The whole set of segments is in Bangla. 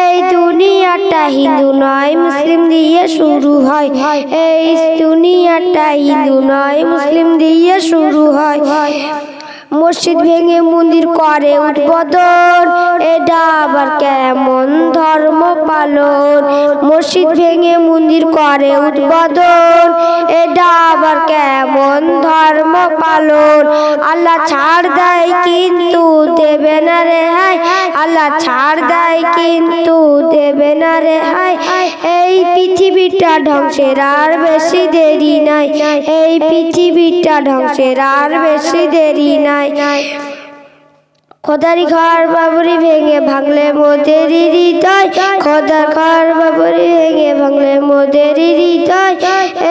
এই দুনিয়াটা হিন্দু নয় মুসলিম দিয়ে শুরু হয়, এই দুনিয়াটা হিন্দু নয় মুসলিম দিয়ে শুরু হয়। মসজিদ ভেঙে মন্দির করে উদ্বোধন, এটা আবার কেমন ধর্ম পালন। মসজিদ ভেঙে মন্দির করে উদ্বোধন, এটা আবার কেমন ধর্ম পালন। আল্লাহ ছাড় দেয় কিন্তু দেবে না রেহাই, আল্লাহ ছাড় দেয় কিন্তু দেবে না রেহাই। এই পৃথিবীটা ধ্বংসের আর বেশি দেরি নাই, এই পৃথিবীটা ধ্বংসের আর বেশি দেরি নাই। খোদারি ঘর বাবরি ভেঙে ভাঙলে মোদেরই হৃদয়, খোদার ঘর বাবরি ভেঙে ভাঙলে মোদেরই হৃদয়।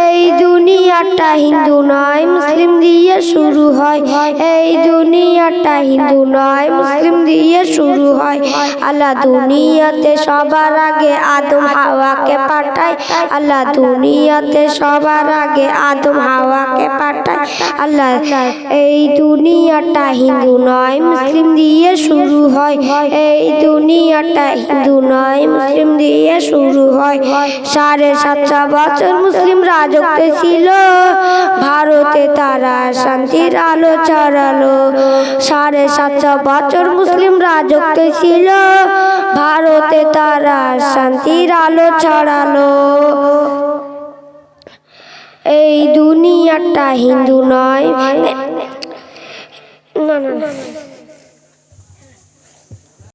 এই দুনিয়াটা হিন্দু নয় মুসলিম দিয়ে শুরু হয়, এই দুনিয়াটা হিন্দু নয় মুসলিম দিয়ে শুরু হয়। আল্লাহ দুনিয়াতে সবার আগে আদম হাওয়াকে পাঠায়, আল্লাহ দুনিয়াতে সবার আগে আদম হাওয়াকে পাঠায়। আল্লাহ এই দুনিয়াটা হিন্দু নয় মুসলিম দিয়ে শুরু হয়, এই দুনিয়াটা হিন্দু নয় মুসলিম দিয়ে শুরু হয়। 750 বছর মুসলিম রাজত্বে ছিল, ভারতে তারা শান্তির আলো ছড়ালো। 750 বছর মুসলিম রাজত্বে ছিল, ভারতে তারা শান্তির আলো ছড়ালো। এই দুনিয়াটা হিন্দু নয়, না না